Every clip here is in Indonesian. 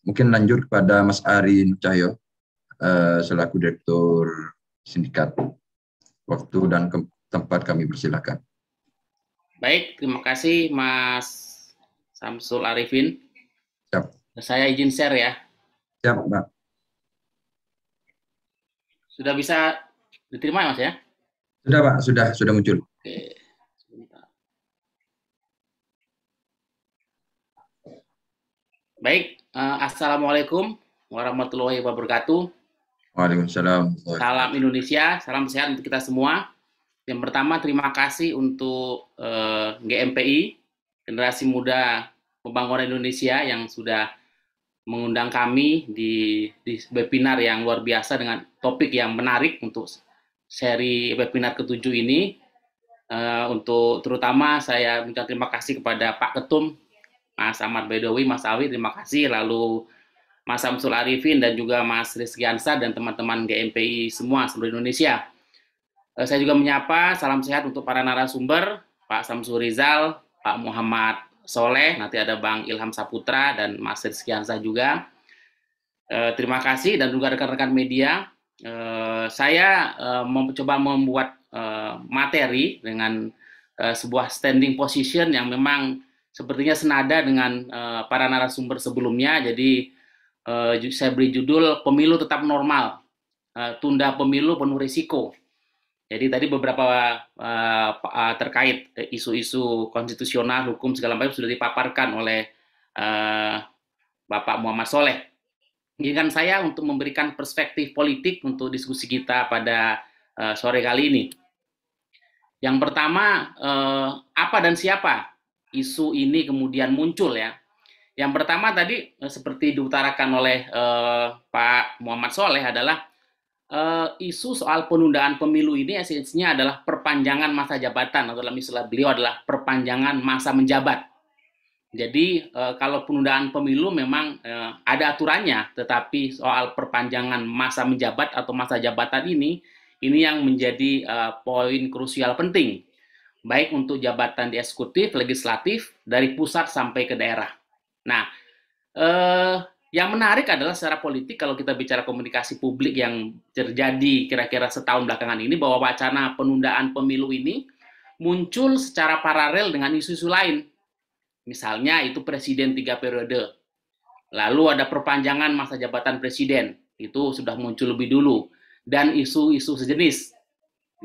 Mungkin lanjut kepada Mas Ari Cahyo selaku Direktur Sindikat. Waktu dan tempat kami persilakan. Baik, terima kasih Mas Samsul Arifin. Siap. Saya izin share ya. Siap, Pak. Sudah bisa diterima ya, Mas ya? Sudah, Pak. Sudah muncul. Oke. Sebentar. Baik, Assalamualaikum warahmatullahi wabarakatuh. Waalaikumsalam. Salam Indonesia, salam sehat untuk kita semua. Yang pertama, terima kasih untuk GMPI, Generasi Muda Pembangunan Indonesia, yang sudah mengundang kami di webinar yang luar biasa dengan topik yang menarik untuk seri webinar ke-7 ini. Untuk terutama saya minta terima kasih kepada Pak Ketum, Mas Ahmad Baidowi, Mas Awi, terima kasih. Lalu Mas Samsul Arifin dan juga Mas Rizky Ansar dan teman-teman GMPI semua seluruh Indonesia. Saya juga menyapa salam sehat untuk para narasumber, Pak Samsul Rizal, Pak Muhammad Soleh, nanti ada Bang Ilham Saputra dan Mas Rizky Ansar juga. Terima kasih dan juga rekan-rekan media. Saya mencoba membuat materi dengan sebuah standing position yang memang sepertinya senada dengan para narasumber sebelumnya. Jadi saya beri judul Pemilu Tetap Normal, Tunda Pemilu Penuh Risiko. Jadi tadi beberapa terkait isu-isu konstitusional, hukum segala macam sudah dipaparkan oleh Bapak Muhammad Soleh. Izinkan saya untuk memberikan perspektif politik untuk diskusi kita pada sore kali ini. Yang pertama, apa dan siapa isu ini kemudian muncul ya. Yang pertama tadi seperti diutarakan oleh Pak Muhammad Soleh adalah isu soal penundaan pemilu ini esensinya adalah perpanjangan masa jabatan, atau dalam istilah beliau adalah perpanjangan masa menjabat. Jadi kalau penundaan pemilu memang ada aturannya, tetapi soal perpanjangan masa menjabat atau masa jabatan ini yang menjadi poin krusial penting, baik untuk jabatan di eksekutif, legislatif, dari pusat sampai ke daerah. Nah, yang menarik adalah secara politik kalau kita bicara komunikasi publik yang terjadi kira-kira setahun belakangan ini, bahwa wacana penundaan pemilu ini muncul secara paralel dengan isu-isu lain. Misalnya itu presiden 3 periode. Lalu ada perpanjangan masa jabatan presiden. Itu sudah muncul lebih dulu. Dan isu-isu sejenis.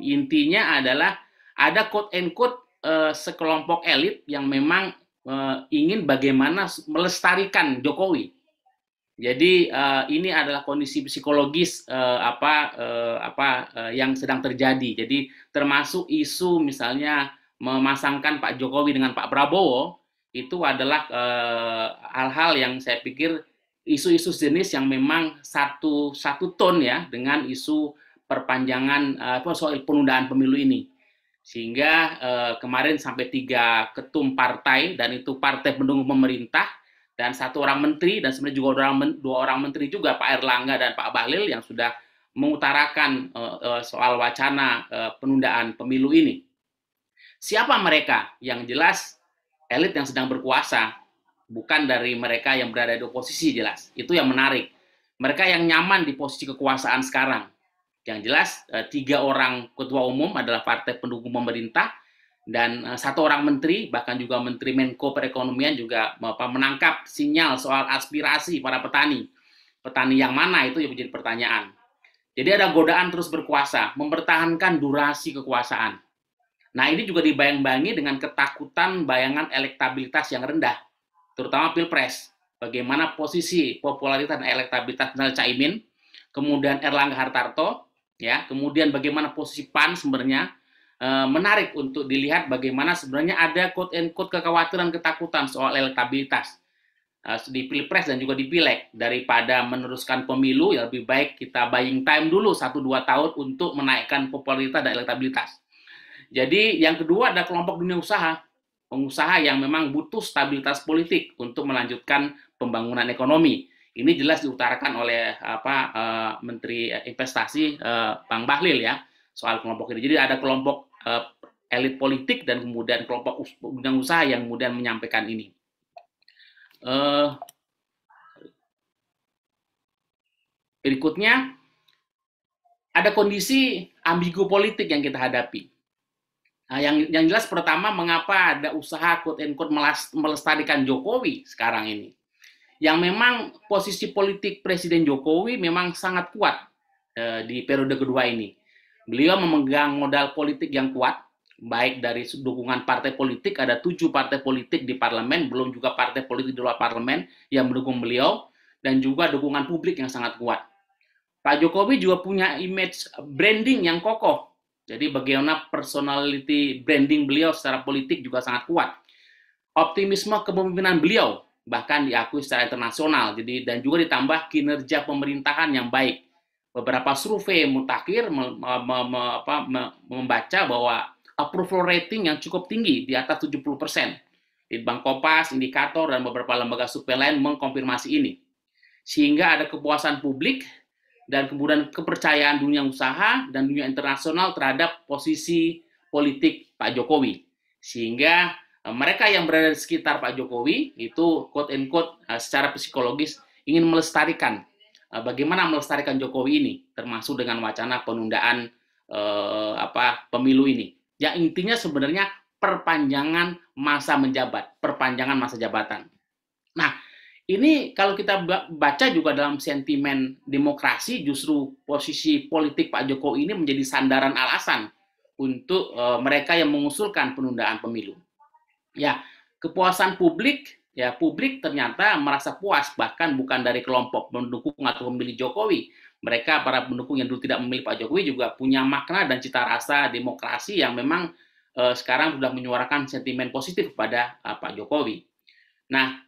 Intinya adalah ada quote-unquote sekelompok elit yang memang ingin bagaimana melestarikan Jokowi. Jadi ini adalah kondisi psikologis yang sedang terjadi. Jadi termasuk isu misalnya memasangkan Pak Jokowi dengan Pak Prabowo, itu adalah hal-hal yang saya pikir isu-isu jenis yang memang satu ton ya dengan isu perpanjangan soal penundaan pemilu ini. Sehingga kemarin sampai 3 ketum partai, dan itu partai pendukung pemerintah, dan 1 orang menteri, dan sebenarnya juga 2 orang menteri juga, Pak Erlangga dan Pak Bahlil, yang sudah mengutarakan soal wacana penundaan pemilu ini. Siapa mereka? Yang jelas elit yang sedang berkuasa, bukan dari mereka yang berada di oposisi, jelas. Itu yang menarik. Mereka yang nyaman di posisi kekuasaan sekarang. Yang jelas 3 orang ketua umum adalah partai pendukung pemerintah, dan 1 orang menteri, bahkan juga Menteri Menko Perekonomian juga menangkap sinyal soal aspirasi para petani. Petani yang mana itu yang menjadi pertanyaan. Jadi ada godaan terus berkuasa, mempertahankan durasi kekuasaan. Nah, ini juga dibayang-bayangi dengan ketakutan bayangan elektabilitas yang rendah, terutama Pilpres. Bagaimana posisi popularitas dan elektabilitas Caimin, kemudian Erlangga Hartarto, ya, kemudian bagaimana posisi PAN sebenarnya. Menarik untuk dilihat bagaimana sebenarnya ada quote-unquote kekhawatiran, ketakutan soal elektabilitas di Pilpres dan juga di Pileg. Daripada meneruskan pemilu, ya lebih baik kita buying time dulu 1-2 tahun untuk menaikkan popularitas dan elektabilitas. Jadi yang kedua ada kelompok dunia usaha, pengusaha yang memang butuh stabilitas politik untuk melanjutkan pembangunan ekonomi. Ini jelas diutarakan oleh Menteri Investasi Bang Bahlil ya, soal kelompok ini. Jadi ada kelompok elit politik dan kemudian kelompok dunia usaha yang kemudian menyampaikan ini. Berikutnya, ada kondisi ambigu politik yang kita hadapi. Nah, yang jelas pertama, mengapa ada usaha quote-unquote melestarikan Jokowi sekarang ini. Yang memang posisi politik Presiden Jokowi memang sangat kuat di periode kedua ini. Beliau memegang modal politik yang kuat, baik dari dukungan partai politik, ada 7 partai politik di parlemen, belum juga partai politik di luar parlemen yang mendukung beliau, dan juga dukungan publik yang sangat kuat. Pak Jokowi juga punya image branding yang kokoh. Jadi bagaimana personality branding beliau secara politik juga sangat kuat. Optimisme kepemimpinan beliau bahkan diakui secara internasional. Jadi dan juga ditambah kinerja pemerintahan yang baik. Beberapa survei mutakhir membaca bahwa approval rating yang cukup tinggi di atas 70%. Litbang Kompas, Indikator, dan beberapa lembaga survei lain mengkonfirmasi ini. Sehingga ada kepuasan publik dan kemudian kepercayaan dunia usaha dan dunia internasional terhadap posisi politik Pak Jokowi. Sehingga mereka yang berada di sekitar Pak Jokowi itu quote-unquote secara psikologis ingin melestarikan. Bagaimana melestarikan Jokowi ini, termasuk dengan wacana penundaan pemilu ini. Yang intinya sebenarnya perpanjangan masa menjabat, perpanjangan masa jabatan. Nah, ini kalau kita baca juga dalam sentimen demokrasi, justru posisi politik Pak Jokowi ini menjadi sandaran alasan untuk mereka yang mengusulkan penundaan pemilu. Ya, kepuasan publik, ya publik ternyata merasa puas, bahkan bukan dari kelompok pendukung atau pemilih Jokowi. Mereka, para pendukung yang dulu tidak memilih Pak Jokowi juga punya makna dan cita rasa demokrasi yang memang sekarang sudah menyuarakan sentimen positif kepada Pak Jokowi. Nah,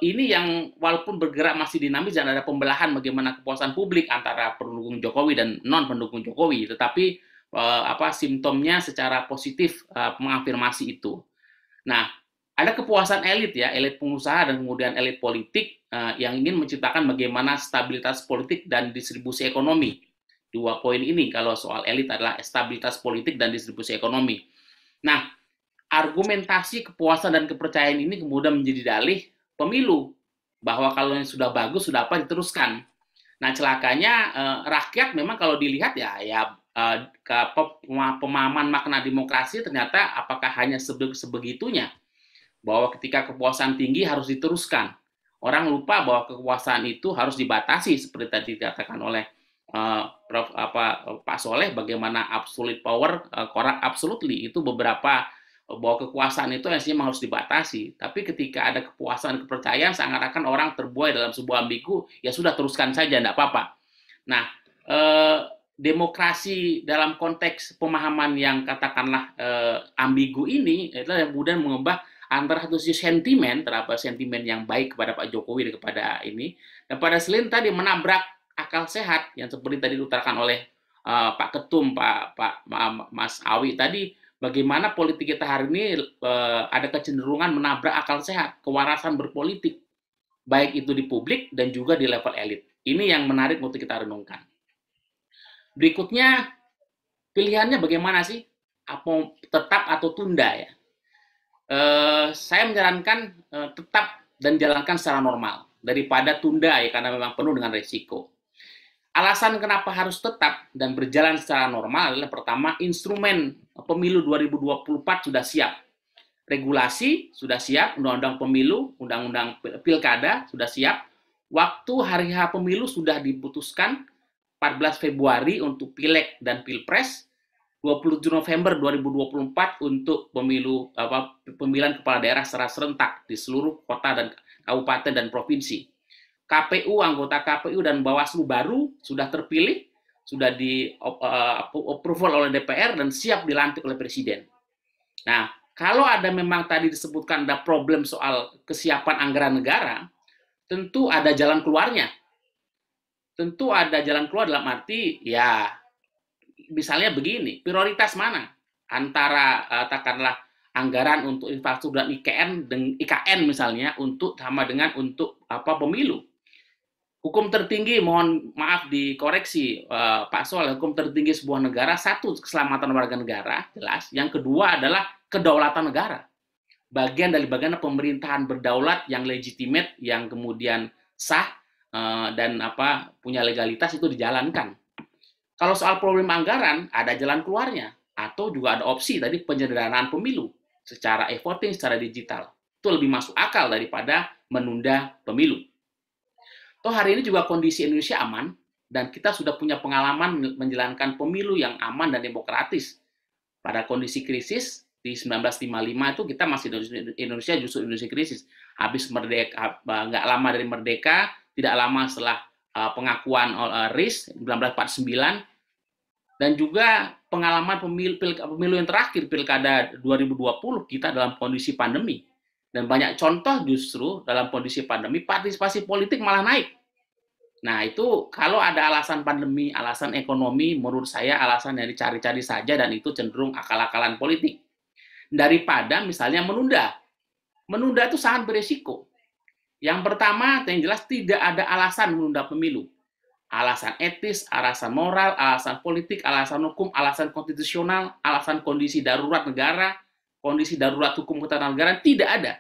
ini yang walaupun bergerak masih dinamis dan ada pembelahan bagaimana kepuasan publik antara pendukung Jokowi dan non pendukung Jokowi, tetapi simptomnya secara positif mengafirmasi itu. Nah, ada kepuasan elit ya, elit pengusaha dan kemudian elit politik yang ingin menciptakan bagaimana stabilitas politik dan distribusi ekonomi. 2 poin ini kalau soal elit adalah stabilitas politik dan distribusi ekonomi. Nah, argumentasi kepuasan dan kepercayaan ini kemudian menjadi dalih pemilu, bahwa kalau yang sudah bagus sudah apa diteruskan. Nah, celakanya rakyat memang kalau dilihat pemahaman makna demokrasi ternyata apakah hanya sebegitunya, bahwa ketika kepuasan tinggi harus diteruskan. Orang lupa bahwa kekuasaan itu harus dibatasi seperti tadi dikatakan oleh Pak Soleh, bagaimana absolute power, corrupt absolutely, itu beberapa bahwa kekuasaan itu memang harus dibatasi. Tapi ketika ada kepuasan dan kepercayaan, seakan-akan orang terbuai dalam sebuah ambigu, ya sudah teruskan saja, tidak apa-apa. Nah, demokrasi dalam konteks pemahaman yang katakanlah ambigu ini adalah yang kemudian mengubah antara satu sisi sentimen terhadap sentimen yang baik kepada Pak Jokowi dan kepada ini, dan pada selain tadi menabrak akal sehat yang seperti tadi diutarakan oleh Pak Ketum, Pak Mas Awi tadi. Bagaimana politik kita hari ini ada kecenderungan menabrak akal sehat, kewarasan berpolitik, baik itu di publik dan juga di level elit. Ini yang menarik untuk kita renungkan. Berikutnya, pilihannya bagaimana sih? Apa tetap atau tunda ya? Saya menyarankan tetap dan jalankan secara normal daripada tunda ya, karena memang penuh dengan resiko. Alasan kenapa harus tetap dan berjalan secara normal adalah pertama, instrumen pemilu 2024 sudah siap. Regulasi sudah siap, undang-undang pemilu, undang-undang pilkada sudah siap. Waktu hari H pemilu sudah diputuskan 14 Februari untuk Pileg dan Pilpres, 27 November 2024 untuk pemilihan kepala daerah secara serentak di seluruh kota dan kabupaten dan provinsi. KPU, anggota KPU dan Bawaslu baru sudah terpilih, sudah di approval oleh DPR dan siap dilantik oleh Presiden. Nah, kalau ada memang tadi disebutkan ada problem soal kesiapan anggaran negara, tentu ada jalan keluarnya. Tentu ada jalan keluar dalam arti, ya misalnya begini, prioritas mana antara katakanlah anggaran untuk infrastruktur dan IKN misalnya untuk sama dengan untuk pemilu. Hukum tertinggi, mohon maaf dikoreksi Pak Soleh, hukum tertinggi sebuah negara, satu, keselamatan warga negara, jelas. Yang kedua adalah kedaulatan negara. Bagian dari bagaimana pemerintahan berdaulat yang legitimate, yang kemudian sah, dan punya legalitas itu dijalankan. Kalau soal problem anggaran, ada jalan keluarnya, atau juga ada opsi tadi penyederhanaan pemilu secara e-voting, secara digital. Itu lebih masuk akal daripada menunda pemilu. Toh hari ini juga kondisi Indonesia aman, dan kita sudah punya pengalaman menjalankan pemilu yang aman dan demokratis. Pada kondisi krisis, di 1955 itu kita masih Indonesia justru Indonesia krisis. Habis merdeka, nggak lama dari merdeka, tidak lama setelah pengakuan RIS 1949, dan juga pengalaman pemilu yang terakhir pilkada 2020 kita dalam kondisi pandemi, dan banyak contoh justru dalam kondisi pandemi partisipasi politik malah naik. Nah itu kalau ada alasan pandemi, alasan ekonomi, menurut saya alasan yang dicari-cari saja, dan itu cenderung akal-akalan politik daripada misalnya menunda. Menunda itu sangat beresiko. Yang pertama, yang jelas tidak ada alasan menunda pemilu. Alasan etis, alasan moral, alasan politik, alasan hukum, alasan konstitusional, alasan kondisi darurat negara, kondisi darurat hukum ketatanegaraan, tidak ada.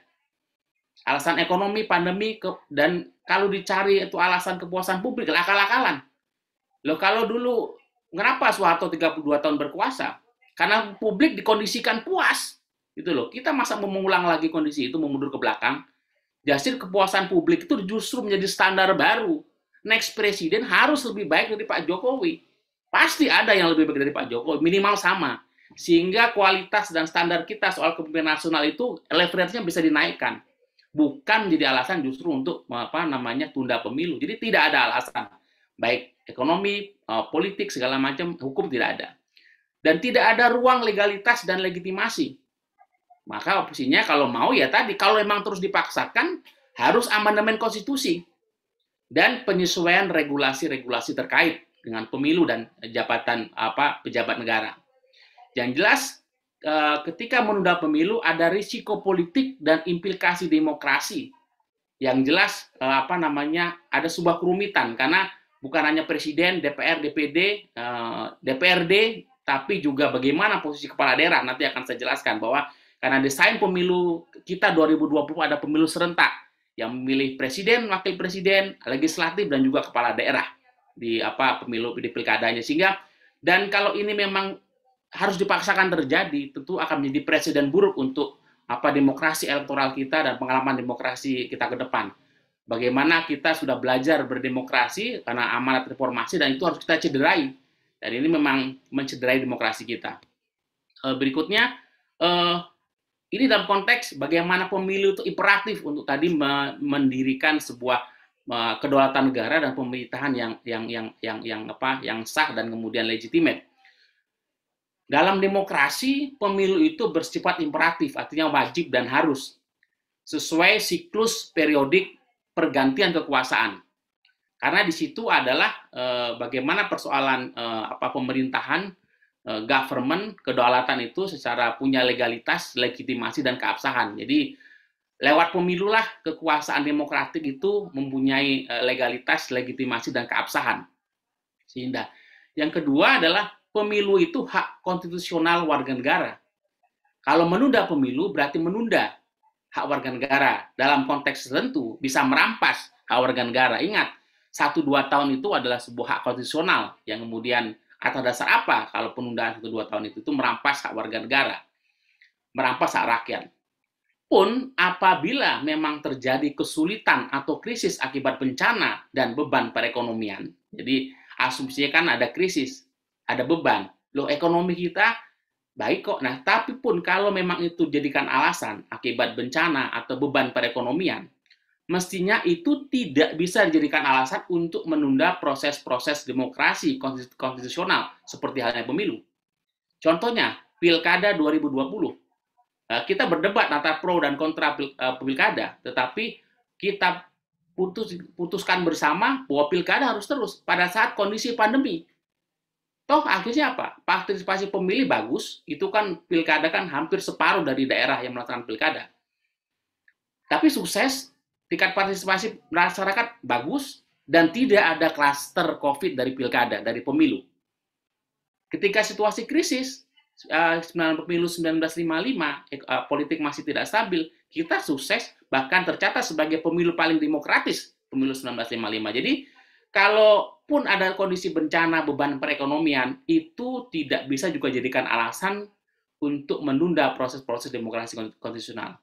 Alasan ekonomi, pandemi, dan kalau dicari itu alasan kepuasan publik, akal-akalan. Loh kalau dulu, kenapa Soeharto 32 tahun berkuasa? Karena publik dikondisikan puas. Gitu loh. Kita masa mau mengulang lagi kondisi itu, memundur ke belakang. Hasil kepuasan publik itu justru menjadi standar baru. Next presiden harus lebih baik dari Pak Jokowi. Pasti ada yang lebih baik dari Pak Jokowi, minimal sama. Sehingga kualitas dan standar kita soal kepemimpinan nasional itu leverage-nya bisa dinaikkan. Bukan jadi alasan justru untuk tunda pemilu. Jadi tidak ada alasan. Baik ekonomi, politik, segala macam, hukum tidak ada. Dan tidak ada ruang legalitas dan legitimasi. Maka opsinya kalau mau ya tadi, kalau memang terus dipaksakan, harus amandemen konstitusi dan penyesuaian regulasi-regulasi terkait dengan pemilu dan jabatan pejabat negara. Yang jelas, ketika menunda pemilu ada risiko politik dan implikasi demokrasi. Yang jelas ada sebuah kerumitan karena bukan hanya presiden, DPR, DPD, DPRD, tapi juga bagaimana posisi kepala daerah. Nanti akan saya jelaskan bahwa karena desain pemilu kita 2020 ada pemilu serentak yang memilih presiden, wakil presiden, legislatif, dan juga kepala daerah di pemilu di pilkadanya. Sehingga, dan kalau ini memang harus dipaksakan terjadi, tentu akan menjadi presiden buruk untuk demokrasi elektoral kita dan pengalaman demokrasi kita ke depan. Bagaimana kita sudah belajar berdemokrasi karena amanat reformasi, dan itu harus kita cederai. Dan ini memang mencederai demokrasi kita. Berikutnya, ini dalam konteks bagaimana pemilu itu imperatif untuk tadi mendirikan sebuah kedaulatan negara dan pemerintahan yang sah dan kemudian legitimate. Dalam demokrasi, pemilu itu bersifat imperatif, artinya wajib dan harus sesuai siklus periodik pergantian kekuasaan. Karena di situ adalah bagaimana persoalan pemerintahan, government, kedaulatan itu secara punya legalitas, legitimasi, dan keabsahan. Jadi lewat pemilulah kekuasaan demokratik itu mempunyai legalitas, legitimasi, dan keabsahan. Sehingga yang kedua adalah pemilu itu hak konstitusional warga negara. Kalau menunda pemilu berarti menunda hak warga negara. Dalam konteks tertentu bisa merampas hak warga negara. Ingat, 1-2 tahun itu adalah sebuah hak konstitusional yang kemudian atas dasar apa kalau penundaan 1-2 tahun itu merampas hak warga negara, merampas hak rakyat. Pun apabila memang terjadi kesulitan atau krisis akibat bencana dan beban perekonomian, jadi asumsinya kan ada krisis, ada beban. Loh, ekonomi kita baik kok. Nah, tapi pun kalau memang itu jadikan alasan akibat bencana atau beban perekonomian, mestinya itu tidak bisa dijadikan alasan untuk menunda proses-proses demokrasi konstitusional seperti halnya pemilu. Contohnya, pilkada 2020. Kita berdebat antara pro dan kontra pilkada, tetapi kita putuskan bersama bahwa pilkada harus terus pada saat kondisi pandemi. Toh akhirnya apa? Partisipasi pemilih bagus, itu kan pilkada kan hampir separuh dari daerah yang melaksanakan pilkada. Tapi sukses, tingkat partisipasi masyarakat bagus, dan tidak ada klaster COVID dari pilkada, dari pemilu. Ketika situasi krisis, pemilu 1955, politik masih tidak stabil, kita sukses, bahkan tercatat sebagai pemilu paling demokratis pemilu 1955. Jadi kalaupun ada kondisi bencana, beban perekonomian, itu tidak bisa juga jadikan alasan untuk menunda proses-proses demokrasi konstitusional.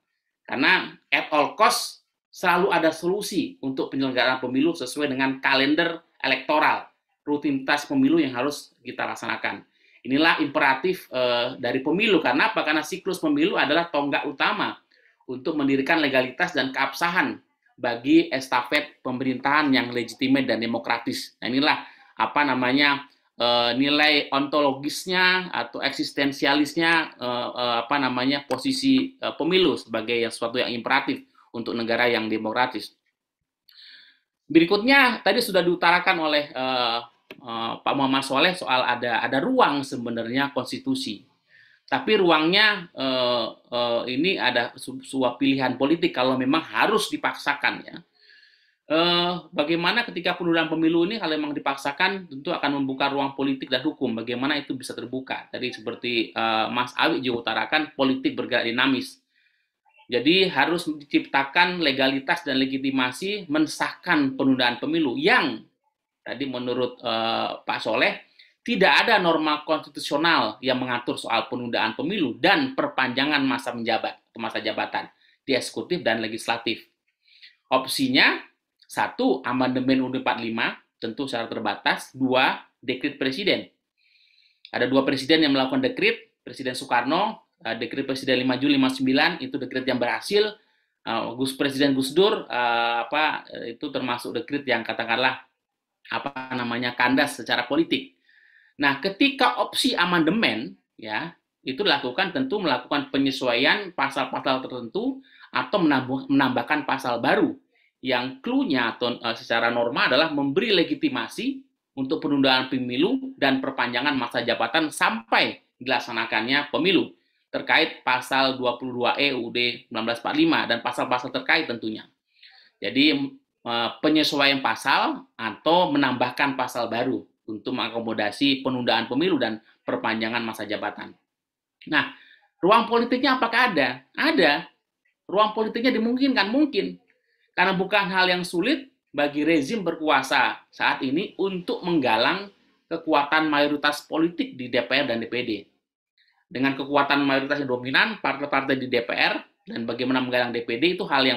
Karena at all cost selalu ada solusi untuk penyelenggaraan pemilu sesuai dengan kalender elektoral, rutinitas pemilu yang harus kita laksanakan. Inilah imperatif dari pemilu. Karena apa? Karena siklus pemilu adalah tonggak utama untuk mendirikan legalitas dan keabsahan bagi estafet pemerintahan yang legitimate dan demokratis. Nah, inilah apa namanya nilai ontologisnya atau eksistensialisnya apa namanya posisi pemilu sebagai sesuatu yang imperatif untuk negara yang demokratis. Berikutnya tadi sudah diutarakan oleh Pak Muhammad Soleh soal ada ruang sebenarnya konstitusi. Tapi ruangnya ini ada sebuah pilihan politik kalau memang harus dipaksakan ya. Bagaimana ketika penundaan pemilu ini kalau memang dipaksakan tentu akan membuka ruang politik dan hukum. Bagaimana itu bisa terbuka? Tadi seperti Mas Awi juga utarakan, politik bergerak dinamis. Jadi harus diciptakan legalitas dan legitimasi mensahkan penundaan pemilu yang tadi menurut Pak Soleh tidak ada norma konstitusional yang mengatur soal penundaan pemilu dan perpanjangan masa jabatan di eksekutif dan legislatif. Opsinya 1. Amandemen UUD 45 tentu secara terbatas, 2. Dekret presiden. Ada 2 presiden yang melakukan dekret, Presiden Soekarno, dekret Presiden 5 Juli 59 itu dekret yang berhasil. Presiden Gus Dur itu termasuk dekret yang katakanlah kandas secara politik. Nah, ketika opsi amandemen ya itu dilakukan tentu melakukan penyesuaian pasal-pasal tertentu atau menambahkan pasal baru yang clue-nya atau secara norma adalah memberi legitimasi untuk penundaan pemilu dan perpanjangan masa jabatan sampai dilaksanakannya pemilu terkait pasal 22E UUD 1945 dan pasal-pasal terkait tentunya. Jadi penyesuaian pasal atau menambahkan pasal baru untuk mengakomodasi penundaan pemilu dan perpanjangan masa jabatan. Nah, ruang politiknya apakah ada? Ada. Ruang politiknya dimungkinkan, mungkin. Karena bukan hal yang sulit bagi rezim berkuasa saat ini untuk menggalang kekuatan mayoritas politik di DPR dan DPD. Dengan kekuatan mayoritas yang dominan, partai-partai di DPR dan bagaimana menggalang DPD itu hal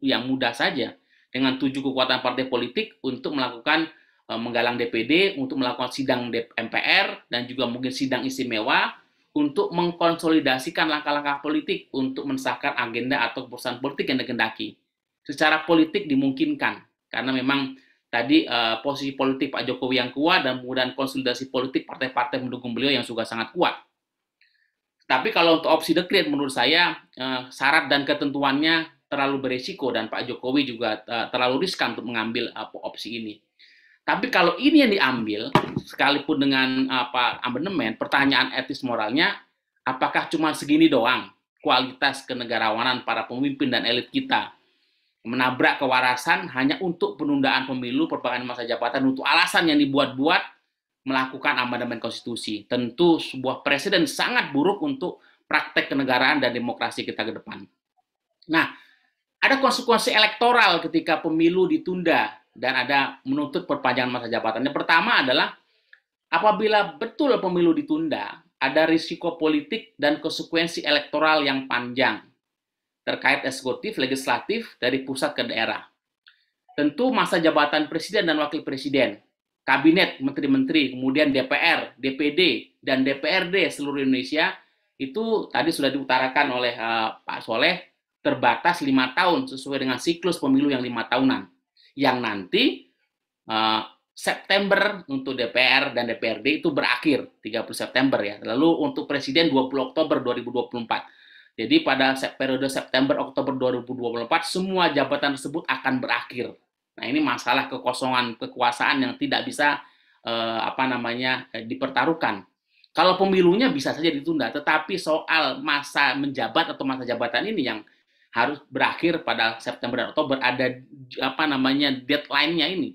yang mudah saja. Dengan 7 kekuatan partai politik untuk melakukan menggalang DPD, untuk melakukan sidang MPR, dan juga mungkin sidang istimewa, untuk mengkonsolidasikan langkah-langkah politik untuk mensahkan agenda atau keputusan politik yang dikehendaki. Secara politik dimungkinkan, karena memang tadi posisi politik Pak Jokowi yang kuat dan kemudian konsolidasi politik partai-partai mendukung beliau yang juga sangat kuat. Tapi kalau untuk opsi dekret menurut saya syarat dan ketentuannya terlalu beresiko dan Pak Jokowi juga terlalu riskan untuk mengambil opsi ini. Tapi kalau ini yang diambil, sekalipun dengan amandemen, pertanyaan etis moralnya, apakah cuma segini doang kualitas kenegarawanan para pemimpin dan elit kita? Menabrak kewarasan hanya untuk penundaan pemilu, perpanjangan masa jabatan untuk alasan yang dibuat-buat melakukan amandemen konstitusi. Tentu sebuah presiden sangat buruk untuk praktek kenegaraan dan demokrasi kita ke depan. Nah, ada konsekuensi elektoral ketika pemilu ditunda dan ada menuntut perpanjangan masa jabatan. Yang pertama adalah apabila betul pemilu ditunda, ada risiko politik dan konsekuensi elektoral yang panjang terkait eksekutif, legislatif, dari pusat ke daerah. Tentu masa jabatan presiden dan wakil presiden, kabinet, menteri-menteri, kemudian DPR, DPD, dan DPRD seluruh Indonesia, itu tadi sudah diutarakan oleh Pak Soleh, terbatas 5 tahun sesuai dengan siklus pemilu yang 5 tahunan. Yang nanti September untuk DPR dan DPRD itu berakhir 30 September ya. Lalu untuk presiden 20 Oktober 2024. Jadi pada periode September-Oktober 2024 semua jabatan tersebut akan berakhir. Nah, ini masalah kekosongan kekuasaan yang tidak bisa dipertaruhkan. Kalau pemilunya bisa saja ditunda, tetapi soal masa menjabat atau masa jabatan ini yang harus berakhir pada September dan Oktober, ada deadline-nya ini.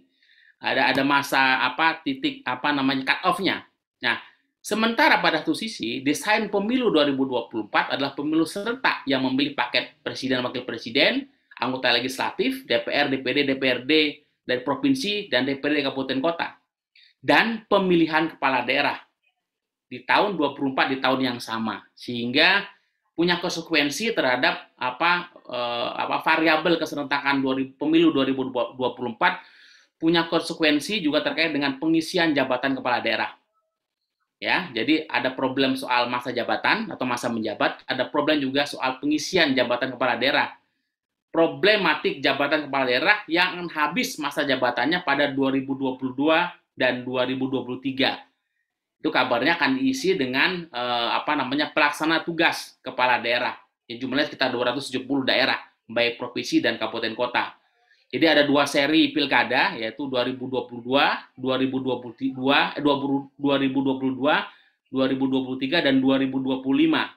Ada masa titik cut off-nya. Nah, sementara pada satu sisi, desain pemilu 2024 adalah pemilu serentak yang memilih paket presiden dan wakil presiden, anggota legislatif, DPR, DPD, DPRD dari provinsi, dan DPRD kabupaten kota. Dan pemilihan kepala daerah di tahun 24 di tahun yang sama. Sehingga punya konsekuensi terhadap variabel keserentakan pemilu 2024, punya konsekuensi juga terkait dengan pengisian jabatan kepala daerah. Ya, jadi ada problem soal masa jabatan atau masa menjabat, ada problem juga soal pengisian jabatan kepala daerah. Problematik jabatan kepala daerah yang habis masa jabatannya pada 2022 dan 2023. Itu kabarnya akan diisi dengan pelaksana tugas kepala daerah. Yang jumlahnya sekitar 270 daerah, baik provinsi dan kabupaten kota. Jadi ada 2 seri pilkada, yaitu 2022, 2023, dan 2025.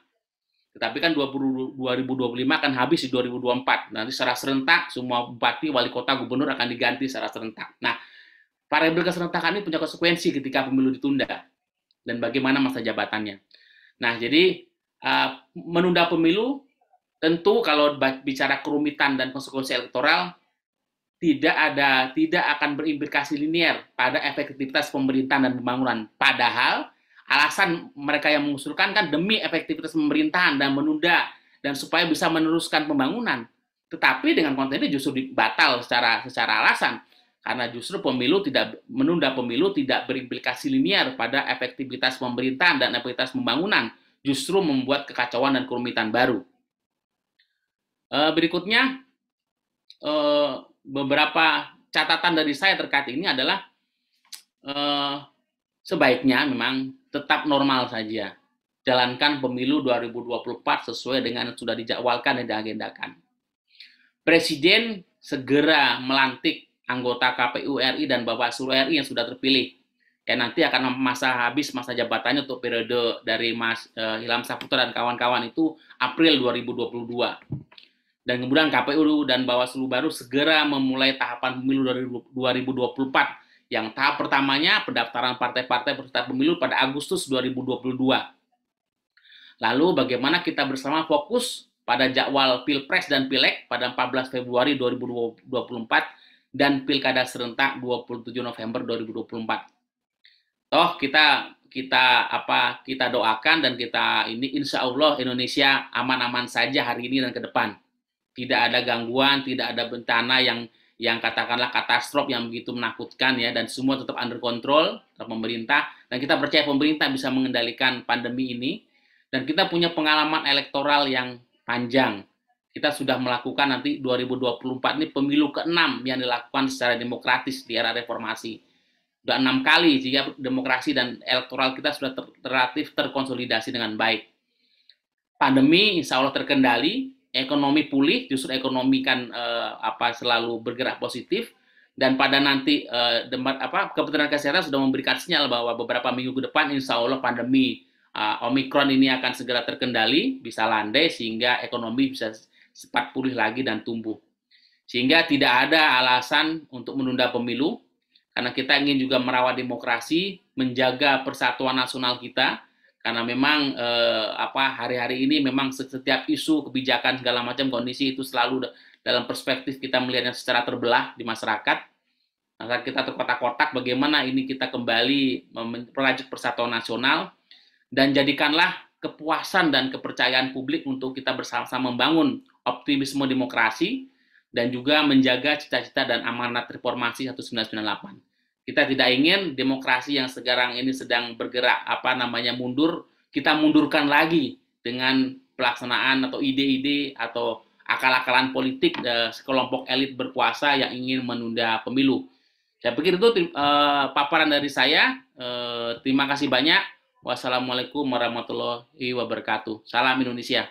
Tetapi kan 2025 akan habis di 2024. Nanti secara serentak, semua bupati, wali kota, gubernur akan diganti secara serentak. Nah, variabel keserentakan ini punya konsekuensi ketika pemilu ditunda. Dan bagaimana masa jabatannya. Nah, jadi menunda pemilu, tentu kalau bicara kerumitan dan konsekuensi elektoral, tidak akan berimplikasi linier pada efektivitas pemerintahan dan pembangunan. Padahal alasan mereka yang mengusulkan kan demi efektivitas pemerintahan dan menunda dan supaya bisa meneruskan pembangunan. Tetapi dengan konten ini justru batal secara alasan karena justru menunda pemilu tidak berimplikasi linier pada efektivitas pemerintahan dan efektivitas pembangunan, justru membuat kekacauan dan kerumitan baru. Berikutnya beberapa catatan dari saya terkait ini adalah sebaiknya memang tetap normal saja. Jalankan pemilu 2024 sesuai dengan yang sudah dijadwalkan dan diagendakan. Presiden segera melantik anggota KPU RI dan Bawaslu RI yang sudah terpilih. Ya, nanti akan habis masa jabatannya untuk periode dari Mas Ilham Saputra dan kawan-kawan itu April 2022. Dan kemudian KPU dan Bawaslu baru segera memulai tahapan pemilu 2024 yang tahap pertamanya pendaftaran partai-partai peserta pemilu pada Agustus 2022. Lalu bagaimana kita bersama fokus pada jadwal Pilpres dan Pileg pada 14 Februari 2024 dan Pilkada serentak 27 November 2024. Toh kita doakan dan insya Allah Indonesia aman-aman saja hari ini dan ke depan. Tidak ada gangguan, tidak ada bencana yang katakanlah katastrof yang begitu menakutkan ya, dan semua tetap under control tetap pemerintah, dan kita percaya pemerintah bisa mengendalikan pandemi ini, dan kita punya pengalaman elektoral yang panjang. Kita sudah melakukan nanti 2024 ini pemilu ke-6 yang dilakukan secara demokratis di era reformasi. Sudah 6 kali jika demokrasi dan elektoral kita sudah relatif terkonsolidasi dengan baik. Pandemi insya Allah terkendali, ekonomi pulih, justru ekonomi kan selalu bergerak positif, dan pada nanti Kementerian Kesehatan sudah memberikan sinyal bahwa beberapa minggu ke depan insya Allah pandemi Omikron ini akan segera terkendali, bisa landai sehingga ekonomi bisa cepat pulih lagi dan tumbuh. Sehingga tidak ada alasan untuk menunda pemilu, karena kita ingin juga merawat demokrasi, menjaga persatuan nasional kita. Karena memang hari-hari ini memang setiap isu, kebijakan, segala macam kondisi itu selalu dalam perspektif kita melihatnya secara terbelah di masyarakat. Maka kita terkotak-kotak bagaimana ini kita kembali merajut persatuan nasional dan jadikanlah kepuasan dan kepercayaan publik untuk kita bersama-sama membangun optimisme demokrasi dan juga menjaga cita-cita dan amanat reformasi 1998. Kita tidak ingin demokrasi yang sekarang ini sedang bergerak mundur, kita mundurkan lagi dengan pelaksanaan atau ide-ide atau akal-akalan politik sekelompok elit berkuasa yang ingin menunda pemilu. Saya pikir itu paparan dari saya. Terima kasih banyak. Wassalamualaikum warahmatullahi wabarakatuh. Salam Indonesia.